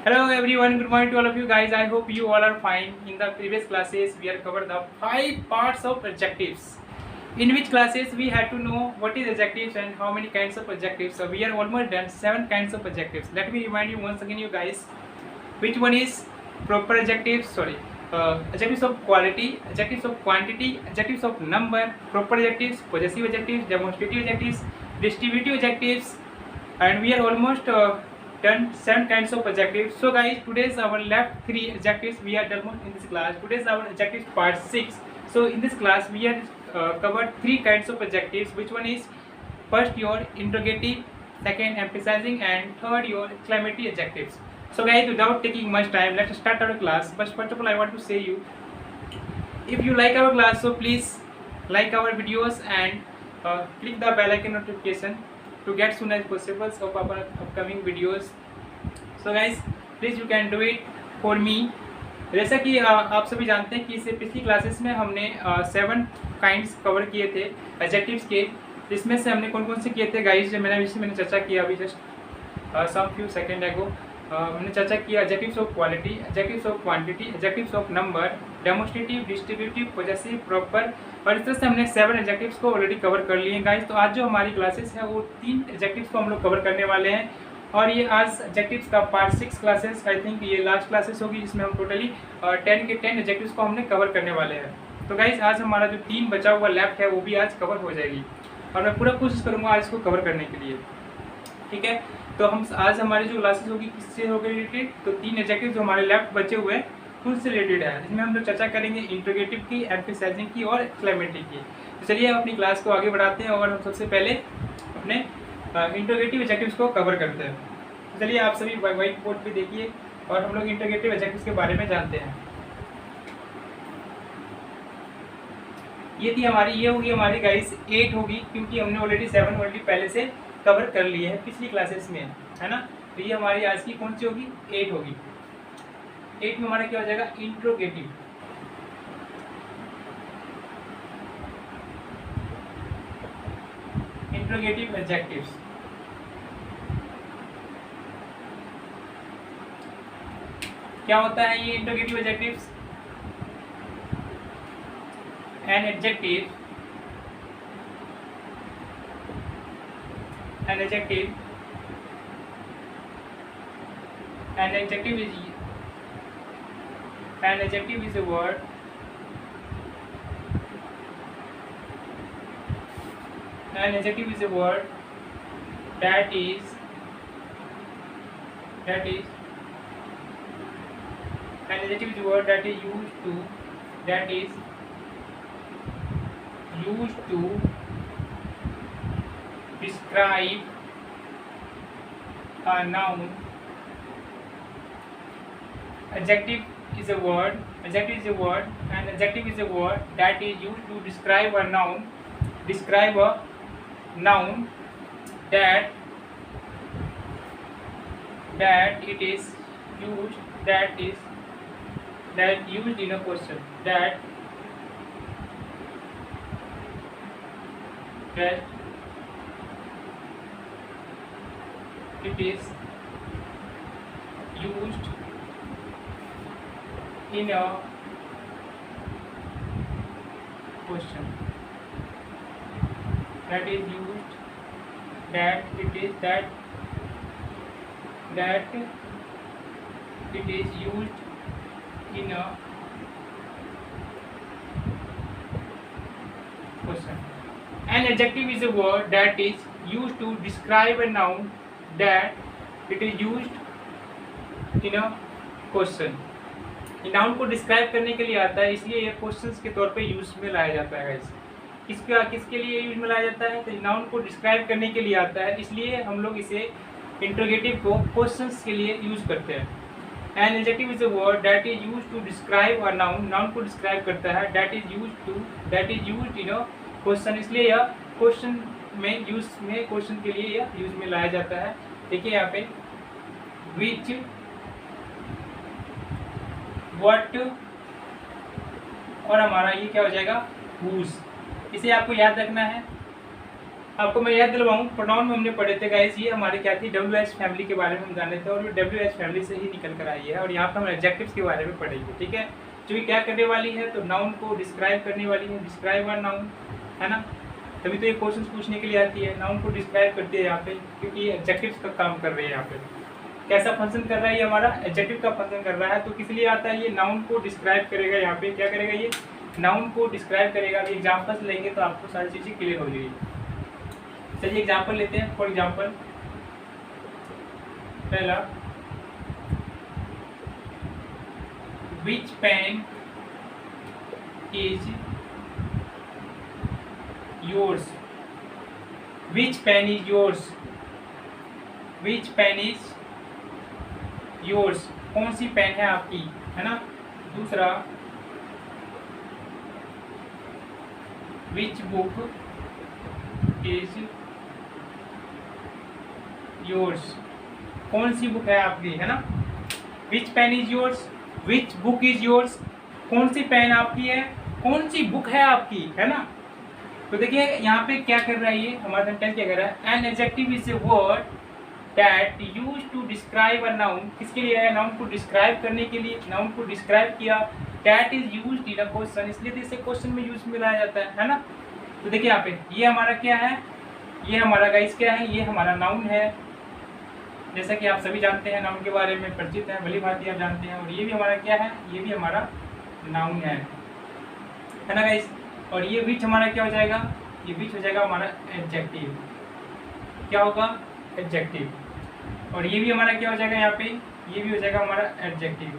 Hello everyone, good morning to all of you guys. I hope you all are fine. In the previous classes, we have covered the 5 parts of adjectives. In which classes we had to know what is adjectives and how many kinds of adjectives. So we are almost done 7 kinds of adjectives. Let me remind you once again, you guys, which one is proper adjectives. Adjectives of quality, adjectives of quantity, adjectives of number, proper adjectives, possessive adjectives, demonstrative adjectives, distributive adjectives, and we are almost done 7 kinds of adjectives. So guys, today's our left 3 adjectives we are done in this class. Today's our adjectives part 6. So in this class we have covered 3 kinds of adjectives. Which one is first your interrogative, second emphasizing, and third your exclamatory adjectives. So guys, without taking much time, let's start our class. But first of all, I want to say you, if you like our class, so please like our videos and click the bell icon notification to get soon as possible of our upcoming videos. So guys, please you can do it for me. जैसा कि आप सभी जानते हैं कि इससे पिछली classes में हमने 7 काइंड्स कवर किए थे एडजेक्टिव्स के, जिसमें से हमने कौन कौन से किए थे गाइस, जो मैंने चर्चा किया अभी जस्ट सम फ्यू सेकेंड एगो। हमने चर्चा किया adjectives of quality, adjectives of quantity, adjectives of number, demonstrative, distributive, possessive, proper, और इस तरह से हमने 7 एडजेक्टिव्स को ऑलरेडी कवर कर लिए हैं गाइस। तो आज जो हमारी क्लासेस है वो 3 एडजेक्टिव्स को हम लोग कवर करने वाले हैं, और ये आज एडजेक्टिव्स का पार्ट 6 क्लासेस, आई थिंक ये लास्ट क्लासेस होगी, जिसमें हम टोटली 10 के 10 एडजेक्टिव्स को हमने कवर करने वाले हैं। तो गाइस, आज हमारा जो 3 बचा हुआ लेफ्ट है वो भी आज कवर हो जाएगी, और मैं पूरा कोशिश करूँगा आज इसको कवर करने के लिए, ठीक है। तो हम आज हमारी जो क्लासेस होगी किससे होगी रिलेटेड, तो 3 एडजेक्टिव जो हमारे लेफ्ट बचे हुए हैं उनसे रिलेटेड है, जिसमें हम लोग चर्चा करेंगे इंट्रोगेटिव की, एम्फेसाइजिंग की और एक्सक्लेमेटरी की। तो चलिए हम अपनी क्लास को आगे बढ़ाते हैं, और हम सबसे पहले अपने इंट्रोगेटिव एडजेक्टिव्स को कवर करते हैं। तो चलिए आप सभी व्हाइट बोर्ड पे देखिए, और हम लोग इंट्रोगेटिव एडजेक्टिव्स के बारे में जानते हैं। ये होगी हमारी गाइस 8 होगी, क्योंकि हमने ऑलरेडी 7 ऑलरेडी पहले से कवर कर लिए हैं पिछली क्लासेस में, है ना। तो ये हमारी आज की कौन सी होगी, 8 होगी। 8 में हमारा क्या हो जाएगा, इंट्रोगेटिव। Interrogative adjectives. क्या होता है ये interrogative adjectives? An adjective, an adjective is a word that is used to describe a noun. Adjective is a word that is used to describe a noun, that it is used in a question, that it is used in a question, that it is used in a question. An adjective is a word that is used to describe a noun, that it is used in a question. ये noun को describe करने के लिए आता है, इसलिए ये questions के तौर पे यूज में लाया जाता है गाइस। किसके लिए यूज में लाया जाता है, तो नाउन को डिस्क्राइब करने के लिए आता है, इसलिए हम लोग इसे इंट्रोगेटिव को क्वेश्चंस के लिए यूज करते हैं। An adjective is a word that is used to describe a noun, noun को डिस्क्राइब करता है, that is used in a question, इसलिए यह क्वेश्चन में क्वेश्चन के लिए यह यूज में लाया जाता है। देखिए यहाँ पे विच, व्हाट, और हमारा ये क्या हो जाएगा, हुज। इसे आपको याद रखना है, आपको मैं याद दिलवाऊँ, प्रोनाउन में हमने पढ़े थे गाइस, ये हमारे क्या थी, WH फैमिली के बारे में हम जाने थे और ये WH फैमिली से ही निकल कर आई है। और यहाँ पर हम एडजेक्टिव्स के बारे में पढ़ेंगे, ठीक है। जो ये क्या करने वाली है, तो नाउन को डिस्क्राइब करने वाली है, डिस्क्राइब और नाउन, है ना। तभी तो ये क्वेश्चन पूछने के लिए आती है, नाउन को डिस्क्राइब करती है यहाँ पे, क्योंकि ये एडजेक्टिव्स का काम कर रही है यहाँ पे। कैसा फंक्शन कर रहा है ये हमारा, एडजेक्टिव का फंक्शन कर रहा है। तो किस लिए आता है, ये नाउन को डिस्क्राइब करेगा। यहाँ पे क्या करेगा, ये नाउन को डिस्क्राइब करेगा। एग्जाम्पल्स लेंगे तो आपको सारी चीज़ें क्लियर हो जाएगी। चलिए एग्जाम्पल लेते हैं। फॉर एग्जाम्पल पहला, which pen is yours, which pen is yours, which pen is yours, कौन सी पेन है आपकी, है ना। दूसरा, विच बुक इज योर्स, कौन सी बुक है आपकी, है ना। Which pen is yours, which book is yours, कौन सी पेन आपकी है, कौन सी बुक है आपकी, है ना। तो देखिए यहाँ पे क्या कर रहा है, ये हमारा सेंटेंस क्या कर रहा है, an adjective is a word that use to describe a noun. किसके लिए है, नाउन को डिस्क्राइब करने के लिए, नाउन को डिस्क्राइब किया। That is used in a question, इसलिए तो इसे क्वेश्चन में यूज में लाया जाता है ना। तो देखिए यहाँ पे ये हमारा क्या है, ये हमारा गाइस क्या है, ये हमारा नाउन है। जैसा कि आप सभी जानते हैं, नाउन के बारे में परिचित है, भली भांति आप जानते हैं। और ये भी हमारा क्या है, ये भी हमारा नाउन है ना गाइस। और ये विच हमारा क्या हो जाएगा, ये विच हो जाएगा हमारा एडजेक्टिव। क्या होगा, एडजेक्टिव। और ये भी हमारा क्या हो जाएगा, यहाँ पे ये भी हो जाएगा हमारा एडजेक्टिव,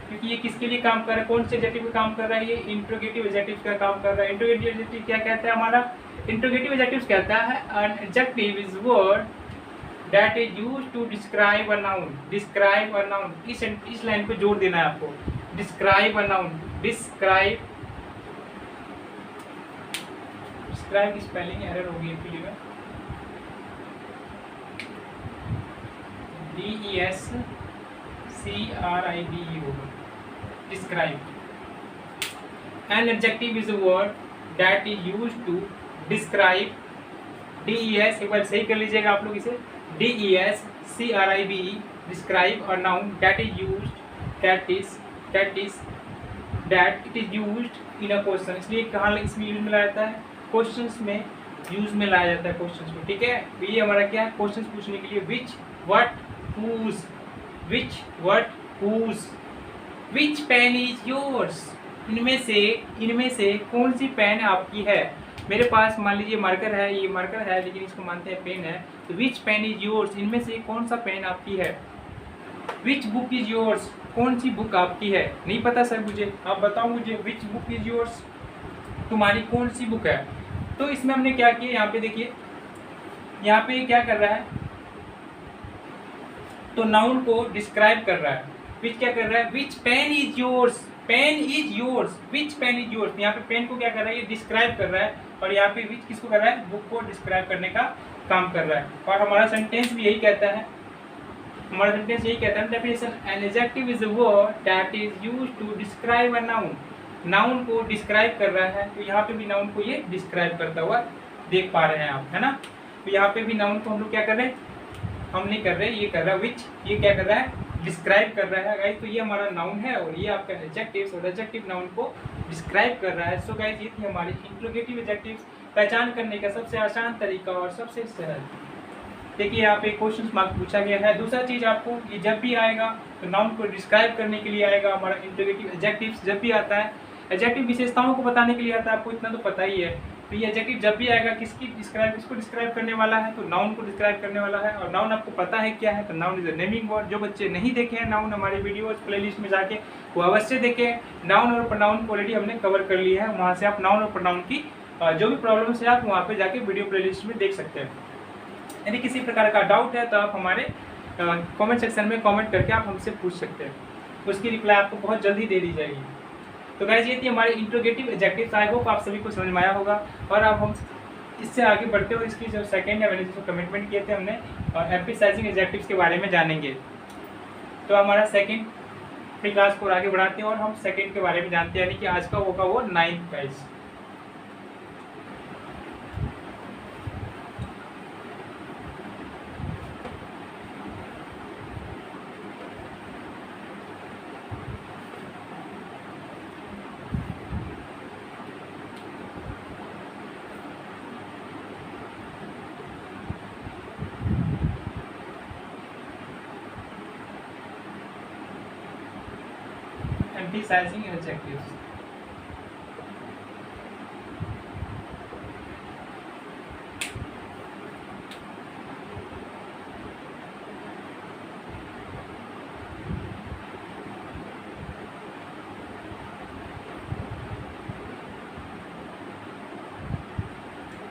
क्योंकि ये किसके लिए काम कर रहा है, कौन से एडजेक्टिव का काम कर रहा है, ये इंट्रोगेटिव एडजेक्टिव का काम कर रहा है। इंट्रोगेटिव एडजेक्टिव क्या कहता है हमारा, इंट्रोगेटिव एडजेक्टिव कहता है an adjective is word that is used to describe a noun, describe a noun. इस लाइन पे जोर देना है आपको, describe a noun, describe, describe की स्पेलिंग एरर होगी एक्चुअली में, DESCRIBE होगा, describe. An adjective is a word that is used to describe, DES, एक बार सही कर लीजिएगा आप लोग इसे, DESCRIBE, डिस्क्राइब और noun that is used, that it is used in a question. इसलिए कहाँ इसमें यूज में लाया जाता है, क्वेश्चंस में यूज में लाया जाता है, क्वेश्चंस में, ठीक है। तो ये हमारा क्या है, क्वेश्चंस पूछने के लिए। विच, what, whose, which, what, whose, which pen is yours, इनमें से कौन सी पेन आपकी है। मेरे पास मान लीजिए मार्कर है, ये मार्कर है लेकिन इसको मानते हैं पेन है। तो विच पेन इज योर्स, इनमें से कौन सा पेन आपकी है। विच बुक इज योर्स, कौन सी बुक आपकी है। नहीं पता सर मुझे, आप बताओ मुझे, विच बुक इज योर्स, तुम्हारी कौन सी बुक है। तो इसमें हमने क्या किया, यहाँ पे देखिए, यहाँ पे क्या कर रहा है, तो नाउन को डिस्क्राइब कर रहा है। विच क्या कर रहा है, which pen is yours, pen is yours, which pen is yours. यहाँ पे पेन को क्या कर रहा है, ये डिस्क्राइब कर रहा है। और यहाँ पे विच किसको कर रहा है, बुक को डिस्क्राइब करने का काम कर रहा है। और हमारा सेंटेंस भी यही कहता है, हमारा सेंटेंस यही कहता है, definition, an adjective is a word that is used to describe a noun. Noun को डिस्क्राइब कर रहा है, तो यहाँ पे भी नाउन को ये डिस्क्राइब करता हुआ देख पा रहे हैं आप, है ना। तो यहाँ पे भी नाउन को हम लोग क्या कर रहे हैं, हम नहीं कर रहे, ये कर रहा है विच, ये क्या कर रहा है, डिस्क्राइब कर रहा है गाइस। तो ये हमारा नाउन है और ये आपका एडजेक्टिव, और एडजेक्टिव नाउन को डिस्क्राइब कर रहा है। सो गाइस ये थी हमारी इंट्रोगेटिव एडजेक्टिव्स, पहचान करने का सबसे आसान तरीका और सबसे सरल। देखिए यहाँ पे क्वेश्चन मार्क पूछा गया है। दूसरा चीज़ आपको, ये जब भी आएगा तो नाउन को डिस्क्राइब करने के लिए आएगा। हमारा इंट्रोगेटिव एडजेक्टिव्स जब भी आता है, एडजेक्टिव विशेषताओं को बताने के लिए आता है, आपको इतना तो पता ही है। तो ये एडजेक्टिव जब भी आएगा किसको डिस्क्राइब करने वाला है, तो नाउन को डिस्क्राइब करने वाला है। और नाउन आपको पता है क्या है, तो noun is a naming word. जो बच्चे नहीं देखे हैं नाउन, हमारे वीडियोस प्लेलिस्ट में जाके वो अवश्य देखें। नाउन और प्रोनाउन को ऑलरेडी हमने कवर कर लिया है, वहाँ से आप नाउन और प्रोनाउन की जो भी प्रॉब्लम्स है आप वहाँ पे जाके वीडियो प्लेलिस्ट में देख सकते हैं। यदि किसी प्रकार का डाउट है तो आप हमारे कमेंट सेक्शन में कमेंट करके आप हमसे पूछ सकते हैं, उसकी रिप्लाई आपको बहुत जल्दी दे दी जाएगी। तो गाइस ये थी हमारे इंट्रोगेटिव एडजेक्टिव्स। आई होप आप सभी को समझ में आया होगा। और अब हम इससे आगे बढ़ते हुए इसकी जो सेकंड है, मैंने जिसको कमिटमेंट किए थे हमने, और एम्फसाइजिंग एडजेक्टिव्स के बारे में जानेंगे। तो हमारा सेकंड फ्री क्लास को आगे बढ़ाते हैं और हम सेकंड के बारे में जानते हैं, यानी कि आज का होगा वो 9th guys. emphasizing adjectives.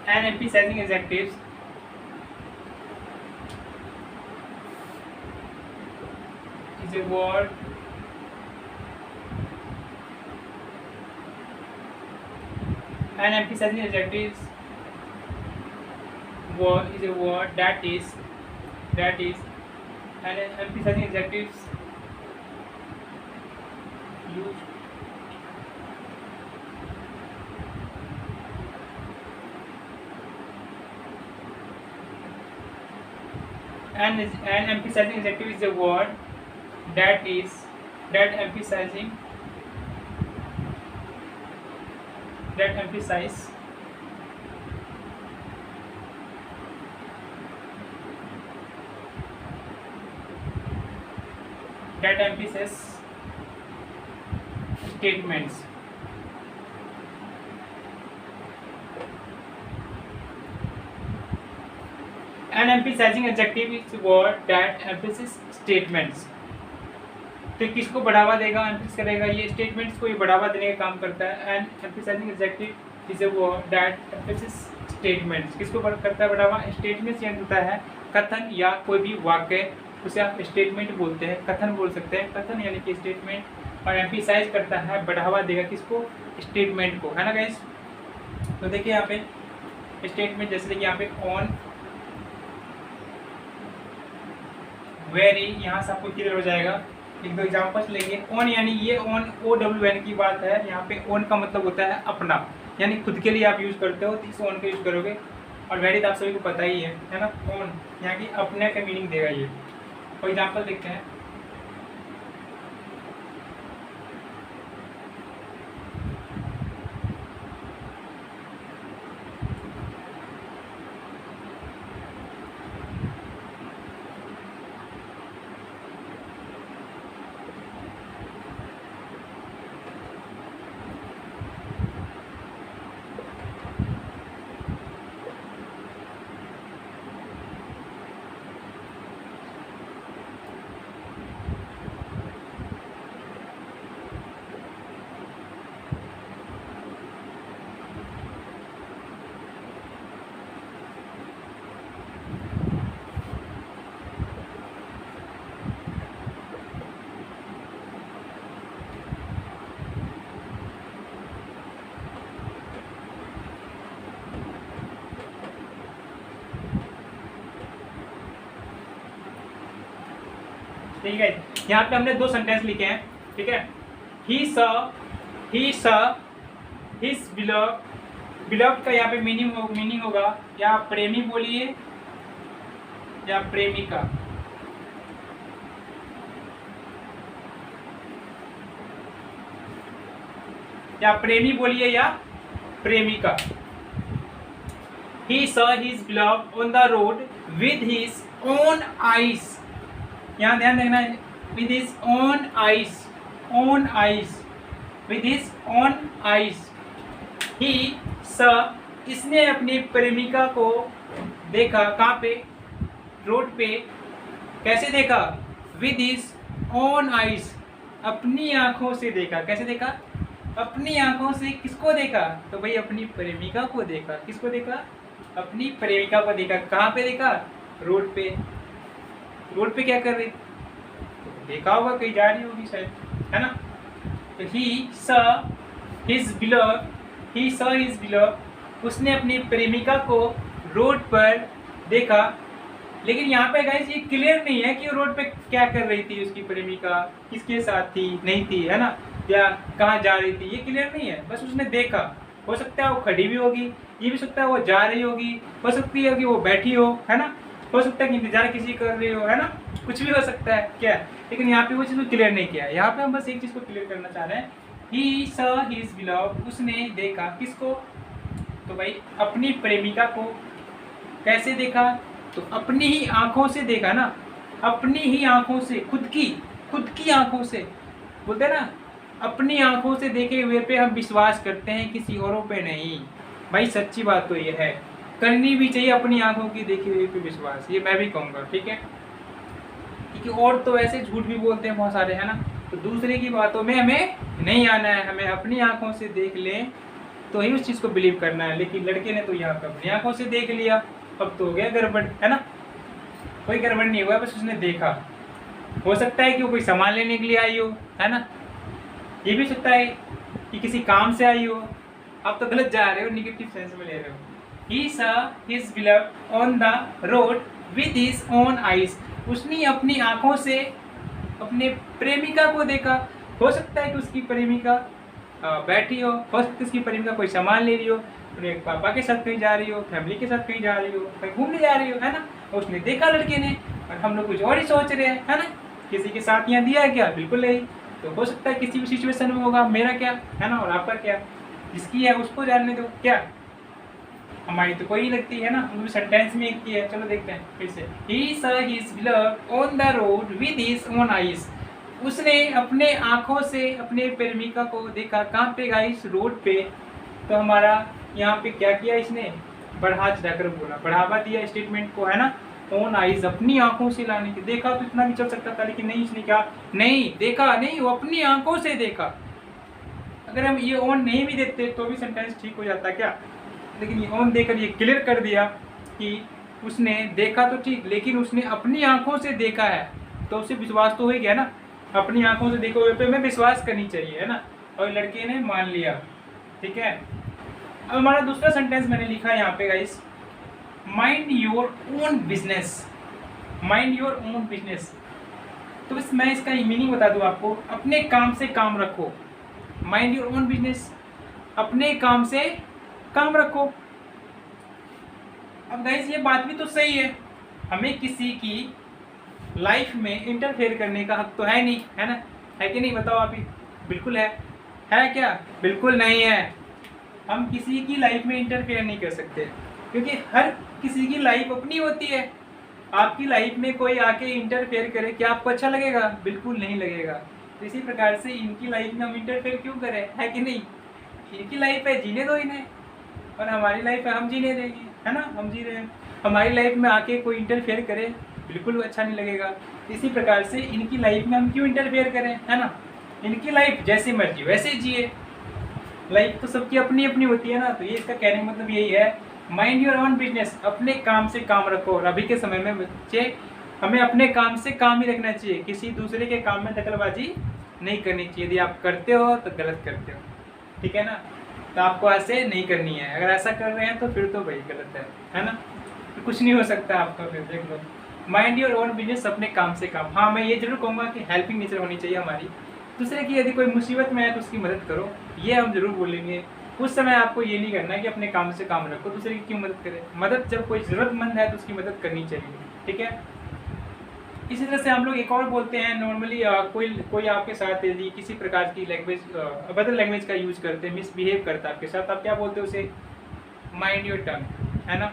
And emphasizing adjectives is a word and emphasizing adjectives is a word that is and emphasizing adjectives used and emphasizing adjective is a word that emphasize statements. An emphasizing adjective is a word that emphasizes statements. तो किसको बढ़ावा देगा, emphasis करेगा, ये statements को ये बढ़ावा देने का काम करता है. And emphasizing adjective is a word that emphasis statements. किसको करता है बढ़ावा? स्टेटमेंट्स यानी होता है कथन या कोई भी वाक्य, उसे आप स्टेटमेंट बोलते हैं, कथन बोल सकते हैं. कथन यानी कि स्टेटमेंट, और एम्फेसाइज करता है, बढ़ावा देगा किसको? स्टेटमेंट को, है ना गाइस. तो देखिए यहाँ पे स्टेटमेंट, जैसे देखिए यहाँ पे ऑन, वेरी, यहाँ से आपको क्लियर हो जाएगा. एक दो एग्जाम्पल्स लेंगे. ऑन यानी ये ऑन OWN की बात है. यहाँ पे ऑन का मतलब होता है अपना, यानी खुद के लिए आप यूज़ करते हो तो इस ऑन का यूज़ करोगे. और वेरी तो आप सभी को पता ही है ना. ऑन यहाँ की अपने का मीनिंग देगा ये. फॉर एग्जाम्पल देखते हैं. ठीक है, यहाँ पे हमने दो सेंटेंस लिखे हैं. ठीक है. ही सा हिज बिलव्ड का यहाँ पे मीनिंग होगा या प्रेमी बोलिए या प्रेमिका. या प्रेमी बोलिए या प्रेमिका. He saw his beloved on the road with his own eyes. यहाँ ध्यान देना है, with his own eyes, with his own eyes. He saw, इसने अपनी प्रेमिका को देखा. कहाँ पे? रोड पे. कैसे देखा? with his own eyes, अपनी आंखों से देखा. कैसे देखा? अपनी आंखों से. किसको देखा? तो भाई अपनी प्रेमिका को देखा. किसको देखा? अपनी प्रेमिका को देखा. कहाँ पे देखा? रोड पे. रोड पे क्या कर रही? देखा होगा, कहीं जा रही होगी शायद, है ना. तो he saw his beloved, उसने अपनी प्रेमिका को रोड पर देखा. लेकिन यहाँ पे गाइस ये क्लियर नहीं है कि रोड पे क्या कर रही थी उसकी प्रेमिका, किसके साथ थी, नहीं थी, है ना, या कहाँ जा रही थी, ये क्लियर नहीं है. बस उसने देखा. हो सकता है वो खड़ी भी होगी, ये भी सकता है वो जा रही होगी, हो सकती है कि वो बैठी हो, है ना, हो सकता है कि इंतजार किसी कर रही हो, है ना, कुछ भी हो सकता है क्या. लेकिन यहाँ पे वो चीज़ को क्लियर नहीं किया. यहाँ पे हम बस एक चीज़ को क्लियर करना चाह रहे हैं. ही saw his beloved, उसने देखा. किसको? तो भाई अपनी प्रेमिका को. कैसे देखा? तो अपनी ही आंखों से देखा ना. अपनी ही आंखों से, खुद की आंखों से. बोलते हैं ना अपनी आंखों से देखे हुए पे हम विश्वास करते हैं, किसी औरों पे नहीं। भाई सच्ची बात तो ये है, करनी भी चाहिए अपनी आंखों की देखी हुई पे विश्वास, ये मैं भी कहूँगा, ठीक है। क्योंकि और तो ऐसे झूठ भी बोलते हैं बहुत सारे, है ना। तो दूसरे की बातों में हमें नहीं आना है, हमें अपनी आंखों से देख लें तो ही उस चीज़ को बिलीव करना है। लेकिन लड़के ने तो यहाँ पे अपनी आंखों से देख लिया, अब तो हो गया गड़बड़, है ना। कोई गड़बड़ नहीं हुआ, बस उसने देखा। हो सकता है कि वो कोई सामान लेने के लिए आई हो, है ना। ये भी सकता है कि किसी काम से आई हो। आप तो गलत जा रहे हो, निगेटिव सेंस में ले रहे हो। He saw his beloved on the road with his own eyes. उसने अपनी आंखों से अपने प्रेमिका को देखा। हो सकता है कि उसकी प्रेमिका बैठी हो सकता है उसकी प्रेमिका कोई सामान ले रही हो, अपने पापा के साथ कहीं जा रही हो, फैमिली के साथ कहीं जा रही हो, कहीं घूमने जा रही हो, है ना। उसने देखा लड़के ने, और हम लोग कुछ और ही सोच रहे हैं, है ना। किसी के साथ यहाँ दिया है क्या? बिल्कुल नहीं। तो हो सकता है किसी भी सिचुएशन में होगा, मेरा क्या है ना, और आपका क्या। जिसकी है उसको जानने दो, क्या हमारी तो कोई नहीं लगती है ना। हम सेंटेंस में एक की है, चलो देखते हैं फिर से। He saw his beloved on the road with his own eyes. उसने अपने आँखों से अपने प्रेमिका को देखा। कहाँ पे गाइस? रोड पे। तो हमारा यहाँ पे क्या किया इसने? बढ़ा चढ़ाकर बोला, बढ़ावा दिया स्टेटमेंट को, है ना। ऑन आइज, अपनी आंखों से लाने की। देखा तो इतना भी चल सकता था, लेकिन नहीं, इसने क्या नहीं देखा, नहीं, वो अपनी आंखों से देखा। अगर हम ये ऑन नहीं भी देते तो भी सेंटेंस ठीक हो जाता क्या, लेकिन ये ऑन देकर ये क्लियर कर दिया कि उसने देखा तो ठीक, लेकिन उसने अपनी आंखों से देखा है, तो उसे विश्वास तो हो गया ना। अपनी आंखों से देखो हुए पे हमें विश्वास करनी चाहिए, है ना। और लड़के ने मान लिया, ठीक है। अब हमारा दूसरा सेंटेंस मैंने लिखा है यहाँ पे guys, mind your own business. Mind your own business, तो बस मैं इसका मीनिंग बता दूं आपको। अपने काम से काम रखो। माइंड योर ओन बिजनेस, अपने काम से काम रखो। अब गाइस ये बात भी तो सही है, हमें किसी की लाइफ में इंटरफेयर करने का हक तो है नहीं, है ना। है कि नहीं, बताओ आप ही। बिल्कुल है क्या? बिल्कुल नहीं है। हम किसी की लाइफ में इंटरफेयर नहीं कर सकते, क्योंकि हर किसी की लाइफ अपनी होती है। आपकी लाइफ में कोई आके इंटरफेयर करे, क्या आपको अच्छा लगेगा? बिल्कुल नहीं लगेगा। तो इसी प्रकार से इनकी लाइफ में हम इंटरफेयर क्यों करें, है कि नहीं। इनकी लाइफ है, जीने दो इन्हें, और हमारी लाइफ है, हम जीने देंगे, है ना। हम जी रहे हैं, हमारी लाइफ में आके कोई इंटरफेयर करे बिल्कुल अच्छा नहीं लगेगा। इसी प्रकार से इनकी लाइफ में हम क्यों इंटरफेयर करें, है ना। इनकी लाइफ जैसे मर्जी वैसे जिए, लाइफ तो सबकी अपनी अपनी होती है ना। तो ये इसका कहने का मतलब यही है, माइंड योर ओन बिजनेस, अपने काम से काम रखो। और अभी के समय में बच्चे, हमें अपने काम से काम ही रखना चाहिए, किसी दूसरे के काम में दखलबाजी नहीं करनी चाहिए। यदि आप करते हो तो गलत करते हो, ठीक है ना। तो आपको ऐसे नहीं करनी है। अगर ऐसा कर रहे हैं तो फिर तो भाई गलत है ना। तो कुछ नहीं हो सकता आपका, फिर देख लो। माइंड योर ओन बिजनेस, अपने काम से काम। हाँ, मैं ये जरूर कहूँगा कि हेल्पिंग नेचर होनी चाहिए हमारी। दूसरे की यदि कोई मुसीबत में है तो उसकी मदद करो, ये हम जरूर बोलेंगे। उस समय आपको ये नहीं करना है कि अपने काम से काम रखो, दूसरे की क्यों मदद करें। मदद जब कोई ज़रूरतमंद है तो उसकी मदद करनी चाहिए, ठीक है। इसी तरह से हम लोग एक और बोलते हैं नॉर्मली, कोई आपके साथ यदि किसी प्रकार की लैंग्वेज, अदर लैंग्वेज का यूज करते हैं, मिसबिहेव करता है आपके साथ, आप क्या बोलते हो उसे? माइंड योर टंग, है ना।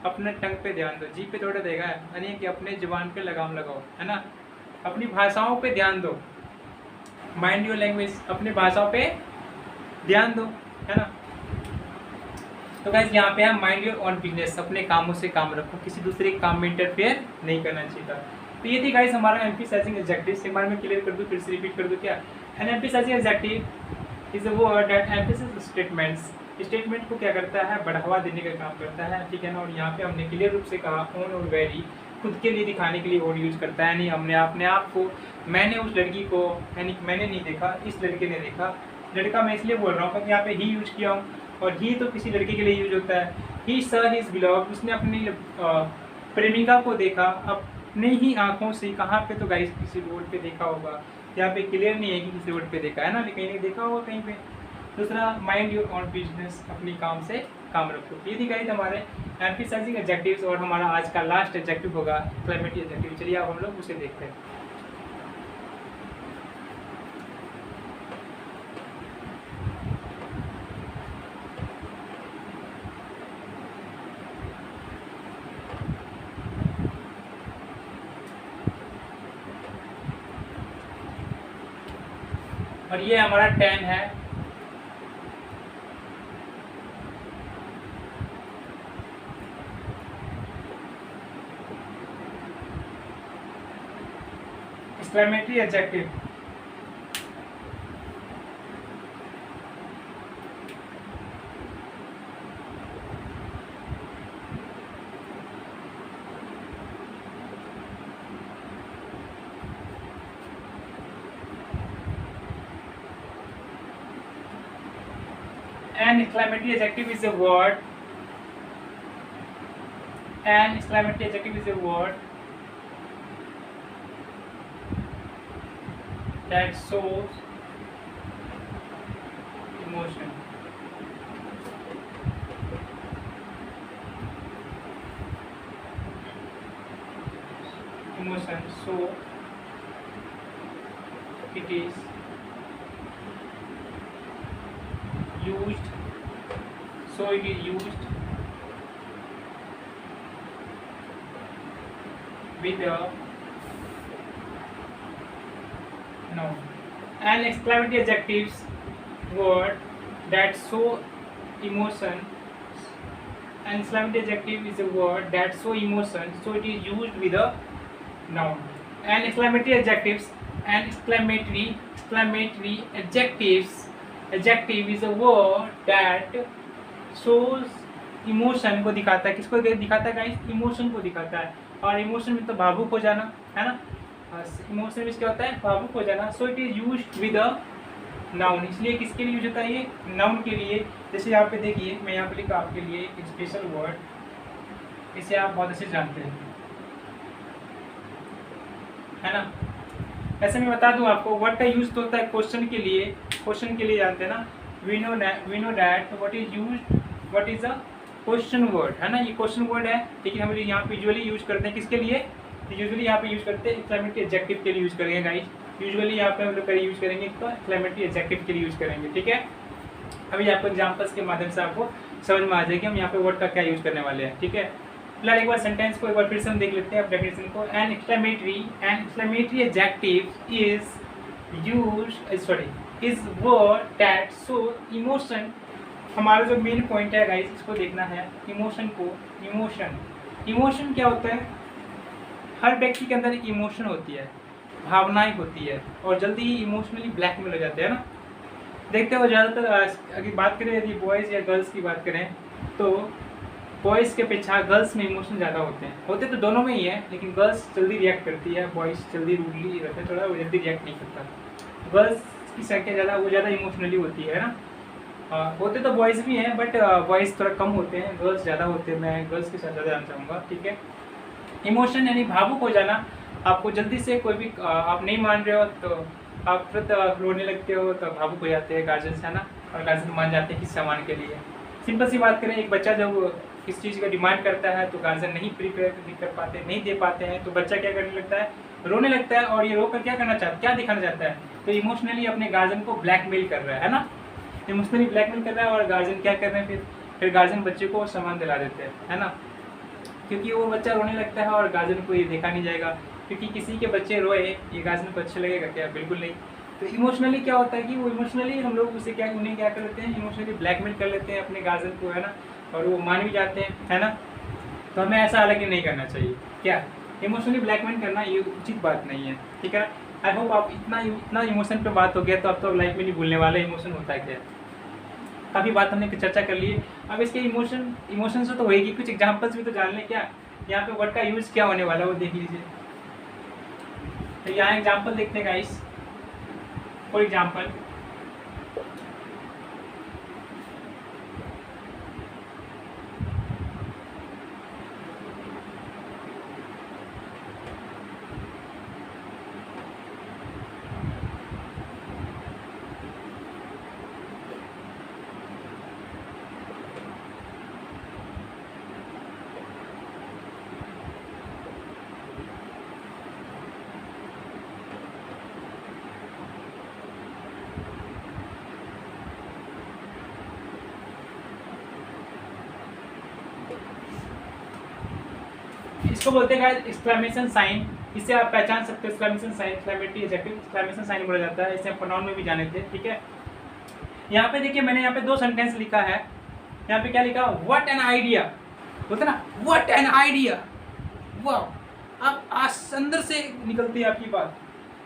अपने टंग पे ध्यान दो, जीभ पे थोड़ा देगा, यानी कि अपने जुबान पे लगाम लगाओ, है ना। अपनी भाषाओं पे ध्यान दो। माइंड योर लैंग्वेज, अपनी भाषाओं पे ध्यान दो, है ना। तो गाइस यहाँ पे हम माइंड योर ओन बिजनेस, अपने कामों से काम रखो, किसी दूसरे के काम में इंटरफेयर नहीं करना चाहिए। तो ये थी गाइस हमारा एम्फसाइजिंग एडजेक्टिव्स। एक बार मैं क्लियर कर दूँ, फिर से रिपीट कर दूँ क्या। An emphasising adjective is a word that emphasises statements. Statement को क्या करता है? बढ़ावा देने का काम करता है, ठीक है ना। और यहाँ पे हमने क्लियर रूप से कहा ऑन और वेरी, खुद के लिए दिखाने के लिए और यूज करता है। नहीं, हमने अपने आप को, मैंने उस लड़की को, यानी मैंने नहीं देखा, इस लड़के ने देखा। लड़का मैं इसलिए बोल रहा हूँ क्योंकि यहाँ पे ही यूज किया हूँ, और ही तो किसी लड़के के लिए यूज होता है। ही सॉ हिज बिलव्ड, उसने अपनी प्रेमिका को देखा अपने ही आंखों से। कहाँ पे? तो गाइस किसी रोड पे देखा होगा। यहाँ पे क्लियर नहीं है कि किसी रोड पे देखा है ना, लेकिन कहीं देखा होगा कहीं पे। दूसरा, माइंड योर ओन बिजनेस, अपनी काम से काम रखो। ये थी गाइस हमारे एम्फसाइजिंग एडजेक्टिव्स। और हमारा आज का लास्ट एडजेक्टिव होगा क्लाइमेटिक एडजेक्टिव। चलिए अब हम लोग उसे देखते हैं। और ये हमारा 10 है। Exclamatory adjective, an exclamatory adjective is a word, an exclamatory adjective is a word that shows emotion. Emotion, so it is used, so it is used with a noun. An exclamatory adjectives word that show emotion. An exclamatory adjective is a word that show emotion, so it is used with a noun. An exclamatory adjectives, an exclamatory adjectives, adjective is a word that shows emotion को दिखाता है। किसको दिखाता है guys? Emotion को दिखाता है। और इमोशन में तो भावुक हो जाना है ना, इमोशन में क्या होता है? भावुक हो जाना। So it is used with a noun, इसलिए किसके लिए यूज होता है ये? नाउन के लिए। जैसे यहाँ पे देखिए, मैं यहाँ पे लिखा आपके लिए एक स्पेशल वर्ड, इसे आप बहुत अच्छे जानते हैं, है ना। ऐसे मैं बता दूं आपको, वर्ड का यूज तो होता है क्वेश्चन के लिए, क्वेश्चन के लिए जानते हैं ना। We know that what is used, what is a question word, है ना। ये क्वेश्चन वर्ड है, लेकिन हम यहाँ पे यूजुअली यूज करते हैं किसके लिए? यूजुअली यहाँ पे यूज करते हैं एक्सक्लेमेटरी एडजेक्टिव के लिए यूज करेंगे गाइस। यूजुअली यहाँ पे हम लोग यूज करेंगे तो एक्सक्लेमेटरी एडजेक्टिव के लिए यूज करेंगे, ठीक है। अभी आपको एग्जांपल्स के माध्यम से आपको समझ में आ जाएगी हम यहाँ पे वर्ड का क्या यूज करने वाले हैं, ठीक है। फिलहाल एक बार सेंटेंस को एक बार फिर से हम देख लेते हैं, अब डेफिनेशन को। An exclamatory adjective is word that show emotion. हमारा जो मेन पॉइंट है गाइस, इसको देखना है इमोशन को। इमोशन क्या होता है? हर व्यक्ति के अंदर एक इमोशन होती है, भावनाएं होती है, और जल्दी ही इमोशनली ब्लैकमेल हो जाते हैं ना। देखते हो ज़्यादातर, अगर बात करें यदि बॉयज़ या गर्ल्स की बात करें, तो बॉयज़ के अपेक्षा गर्ल्स में इमोशन ज़्यादा होते तो दोनों में ही है, लेकिन गर्ल्स जल्दी रिएक्ट करती है, बॉयज़ जल्दी रूडली रहते हैं, थोड़ा वो जल्दी रिएक्ट नहीं करता। गर्ल्स की संख्या ज़्यादा, वो ज़्यादा इमोशनली होती है ना। होते तो बॉयज़ भी हैं, बट बॉयज़ थोड़ा कम होते हैं, गर्ल्स ज़्यादा होते हैं। मैं गर्ल्स के साथ ज़्यादा जानना चाहूँगा, ठीक है। इमोशन यानी भावुक हो जाना। आपको जल्दी से कोई भी आप नहीं मान रहे हो तो आप तुरंत रोने लगते हो, तो भावुक हो जाते हैं गार्जियंस, है ना। और गार्जियन मान जाते हैं किस सामान के लिए। सिंपल सी बात करें, एक बच्चा जब किस चीज़ का डिमांड करता है तो गार्जियन नहीं प्रिपेयर कर पाते, नहीं दे पाते हैं, तो बच्चा क्या करने लगता है? रोने लगता है। और ये रोकर क्या करना चाहता है, क्या दिखाना चाहता है? तो इमोशनली अपने गार्जियन को ब्लैकमेल कर रहा है ना। इमोशनली ब्लैकमेल कर रहा है, और गार्जियन क्या कर रहे हैं? फिर गार्जियन बच्चे को सामान दिला देते हैं, है ना। क्योंकि वो बच्चा रोने लगता है और गार्जियन को ये देखा नहीं जाएगा, क्योंकि किसी के बच्चे रोए ये गार्जियन को अच्छा लगेगा क्या? बिल्कुल नहीं। तो इमोशनली क्या होता है कि वो इमोशनली हम लोग उसे उन्हें क्या कर लेते हैं? इमोशनली ब्लैकमेल कर लेते हैं अपने गार्जियन को, है ना। और वो मान भी जाते हैं, है ना। तो हमें ऐसा हालांकि नहीं करना चाहिए। क्या इमोशनली ब्लैकमेल करना ये उचित बात नहीं है, ठीक है। आई होप आप इतना इमोशन पे बात हो गया, तो आप तो लाइफ में नहीं भूलने वाले इमोशन होता है क्या। काफ़ी बात हमने चर्चा कर ली है। अब इसके इमोशन से तो होएगी, कुछ एग्जांपल्स भी तो जान लें क्या। यहाँ पे वर्ड का यूज़ क्या होने वाला है वो देख लीजिए। तो यहाँ एग्जांपल देखते हैं गाइस। फॉर एग्जांपल, इसको बोलते हैं गाइस एक्सक्लेमेशन साइन। इससे आप पहचान सकते हो exclamation sign, exclamatory adjective exclamation sign बोला जाता है, इसे आप नाउन में भी जाने थे, ठीक है। यहाँ पे देखिए मैंने यहाँ पे 2 सेंटेंस लिखा है। यहाँ पे क्या लिखा, व्हाट एन आइडिया, बोलते ना व्हाट एन आइडिया, वाह, अब अंदर से निकलती है आपकी बात।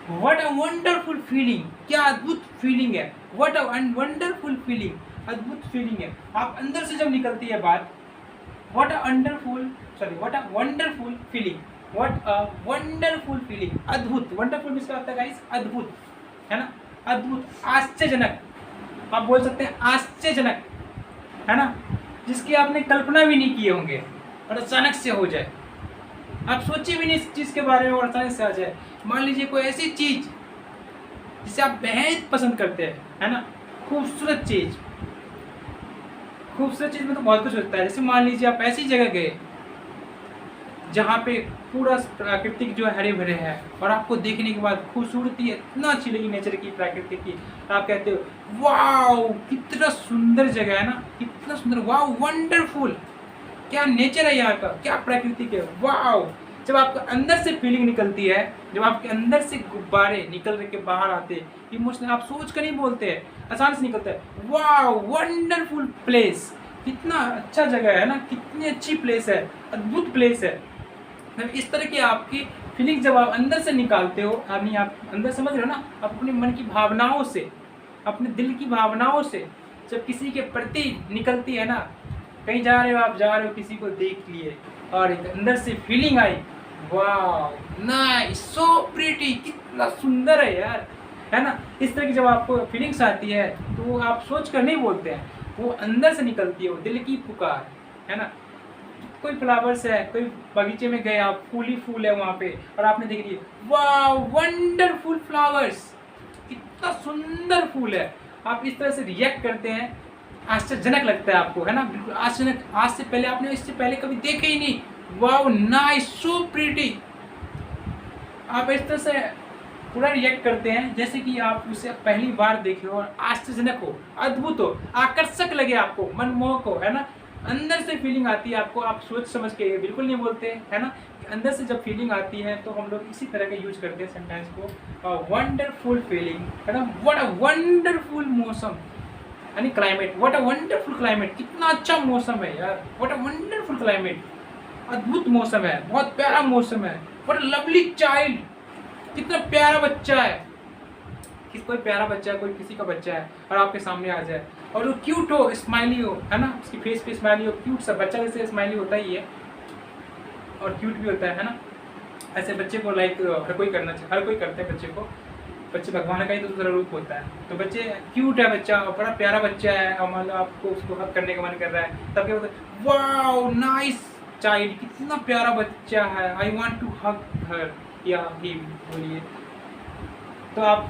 व्हाट अ वंडरफुल फीलिंग, क्या अद्भुत फीलिंग है, व्हाट अ वंडरफुल फीलिंग, अद्भुत फीलिंग है। आप अंदर से जब निकलती है बात, what a wonderful feeling, what a wonderful feeling, अद्भुत, वंडरफुल इसका अर्थ है गाइस अद्भुत, है ना, अद्भुत, आश्चर्यजनक, आप बोल सकते हैं आश्चर्यजनक, है ना, जिसकी आपने कल्पना भी नहीं किए होंगे और अचानक से हो जाए, आप सोचे भी नहीं इस चीज़ के बारे में और अचानक से आ जाए। मान लीजिए कोई ऐसी चीज़ जिसे आप बेहद पसंद करते हैं, है ना, खूबसूरत चीज़ में तो बहुत कुछ होता है। जैसे मान लीजिए आप ऐसी जगह गए जहाँ पे पूरा प्राकृतिक जो है हरे भरे है और आपको देखने के बाद खूबसूरती इतना अच्छी लगी नेचर की, प्रकृति की, आप कहते हो वाओ कितना सुंदर जगह है ना, कितना सुंदर, वाओ वंडरफुल, क्या नेचर है यहाँ का, क्या प्राकृतिक है, वाओ। जब आपके अंदर से फीलिंग निकलती है, जब आपके अंदर से गुब्बारे निकल के बाहर आते हैं, इमोशनल, आप सोच कर नहीं बोलते हैं, आसान से निकलता है, वाओ वंडरफुल प्लेस, कितना अच्छा जगह है ना, कितनी अच्छी प्लेस है, अद्भुत प्लेस है। इस तरह की आपकी फीलिंग जब आप अंदर से निकालते हो, यानी आप अंदर समझ रहे हो ना, आप अपने मन की भावनाओं से, अपने दिल की भावनाओं से जब किसी के प्रति निकलती है ना, कहीं जा रहे हो, आप जा रहे हो, किसी को देख लिए और अंदर से फीलिंग आई, वाह नाइस, सो प्रीटी, कितना सुंदर है यार, है ना, इस तरह की जब आपको फीलिंग्स आती है तो वो आप सोच कर नहीं बोलते हैं, वो अंदर से निकलती है, वो दिल की पुकार, है ना। कोई फ्लावर्स है, कोई बगीचे में गए आप, फूल ही फूल है वहाँ पे और आपने देख लिया, वाह वंडरफुल फ्लावर्स, कितना सुंदर फूल है, आप इस तरह से रिएक्ट करते हैं, आश्चर्यजनक लगता है आपको, है ना, बिल्कुल आश्चर्यजनक, आज से पहले आपने इससे पहले कभी देखे ही नहीं, वाओ नाइस, सो प्रीटी, आप इस तरह से पूरा रिएक्ट करते हैं जैसे कि आप उसे पहली बार देखे हो और आश्चर्यजनक हो, अद्भुत हो, आकर्षक लगे आपको, मनमोहक हो, है ना, अंदर से फीलिंग आती है आपको, आप सोच समझ के बिल्कुल नहीं बोलते, है ना, अंदर से जब फीलिंग आती है तो हम लोग इसी तरह का यूज करते हैं सेंटेंस को, वंडरफुल फीलिंग, है ना, व्हाट अ वंडरफुल मौसम, यानी climate, what a wonderful climate, कितना अच्छा मौसम है यार, व्हाट अ वंडरफुल क्लाइमेट, अद्भुत मौसम है, बहुत प्यारा मौसम है, व्हाट अ लवली चाइल्ड, कितना प्यारा बच्चा है, कोई प्यारा बच्चा है, कोई किसी का बच्चा है और आपके सामने आ जाए और वो क्यूट हो, स्माइली हो, है ना, उसकी फेस पे स्माइली हो, क्यूट सा बच्चा वैसे स्माइली होता ही है और क्यूट भी होता है ना, ऐसे बच्चे को लाइक हर कोई करना चाहिए, हर कोई करते हैं बच्चे को, बच्चे भगवान का ही तो दूसरा रूप होता है, तो बच्चे क्यूट है बच्चा और बड़ा प्यारा बच्चा है और मान लो आपको उसको हक करने का मन कर रहा है, तब क्या होता है, वाओ नाइस चाइल्ड, कितना प्यारा बच्चा है, आई वांट टू हग हर या ही, बोलिए। तो आप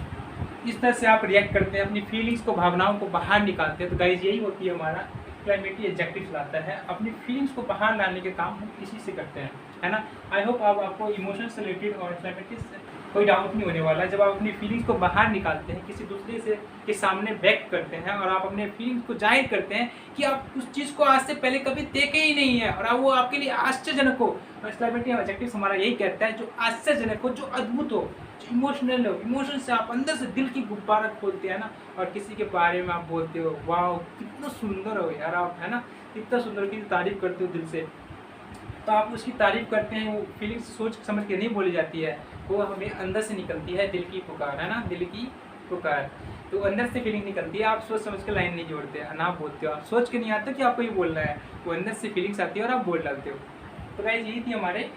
इस तरह से आप रिएक्ट करते हैं, अपनी फीलिंग्स को, भावनाओं को बाहर निकालते हैं। तो गाइज यही होती है हमारा एक्सक्लेमेटरी एडजेक्टिव लाता है, अपनी फीलिंग्स को बाहर लाने के काम हम इसी से करते हैं, है ना। आई होप आपको इमोशन से रिलेटेड और एक्सक्लेमेटरी से कोई डाउट नहीं होने वाला। जब आप अपनी फीलिंग्स को बाहर निकालते हैं, किसी दूसरे से के सामने व्यक्त करते हैं और आप अपने फीलिंग्स को जाहिर करते हैं कि आप उस चीज़ को आज से पहले कभी देखे ही नहीं है और वो आपके लिए आश्चर्यजनक हो। एक्सक्लेमेटरी एडजेक्टिव हमारा यही कहता है, जो आश्चर्यजनक हो, जो अद्भुत हो, जो इमोशनल हो, इमोशन से आप अंदर से दिल की गुब्बारा खोलते हैं ना और किसी के बारे में आप बोलते हो, वाह कितना सुंदर हो यार आप, है ना, इतना सुंदर की तारीफ करते हो दिल से, तो आप उसकी तारीफ करते हैं। वो फीलिंग्स सोच समझ के नहीं बोली जाती है, वो हमें अंदर से निकलती है, दिल की पुकार, है ना, दिल की पुकार। तो अंदर से फीलिंग निकलती है, आप सोच समझ के लाइन नहीं जोड़ते, ना बोलते हो, आप सोच के नहीं आता कि आपको ये बोलना है, वो अंदर से फीलिंग्स आती है और आप बोल डालते हो। तो गाइज यही थी हमारे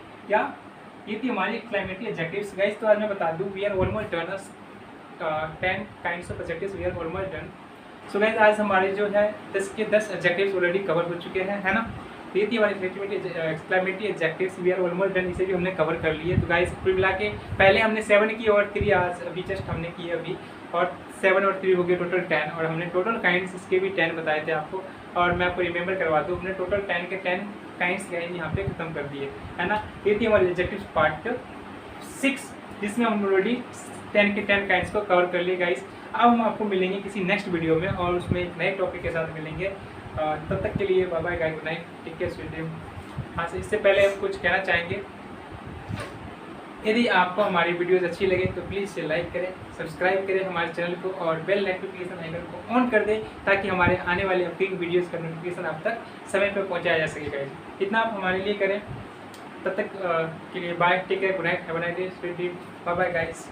ये थी हमारी एक्सक्लेमेटरी एडजेक्टिव्स। गाइज तो आज मैं बता दूँ, we are almost done, 10 kinds of adjectives we are almost done. So guys आज हमारे जो है 10 के 10 एडजेक्टिव्स ऑलरेडी कवर हो चुके हैं, है ना। तो ये थी हमारी exclamatory adjectives, we are almost done, इसे भी हमने कवर कर लिए। तो गाइज कुल मिला के पहले हमने 7 की और 3 आज अभी जस्ट हमने किए अभी, और 7 और 3 हो गए टोटल 10, और हमने टोटल काइंड्स इसके भी 10 बताए थे आपको। और मैं आपको रिमेंबर करवा दूँ, हमने टोटल 10 के 10 काइंड्स यहाँ पे खत्म कर दिए, है ना। ये थी हमारी एडजेक्टिव्स पार्ट 6, जिसमें हम ऑलरेडी 10 के 10 काइंड्स को कवर कर लिए गाइस। अब हम आपको मिलेंगे किसी नेक्स्ट वीडियो में और उसमें एक नए टॉपिक के साथ मिलेंगे। तब तक के लिए bye bye guys, good night, take care, sweet dream. हाँ, इससे पहले हम कुछ कहना चाहेंगे, यदि आपको हमारी वीडियोस अच्छी लगे तो प्लीज़ इसे लाइक करें, सब्सक्राइब करें हमारे चैनल को और बेल नोटिफिकेशन आइकन को ऑन कर दें ताकि हमारे आने वाले अपकमिंग वीडियोस का नोटिफिकेशन आप तक समय पर पहुंचाया जा सके गाइस। इतना आप हमारे लिए करें। तब तक के लिए bye, take care, good night, have a nice day, bye bye guys.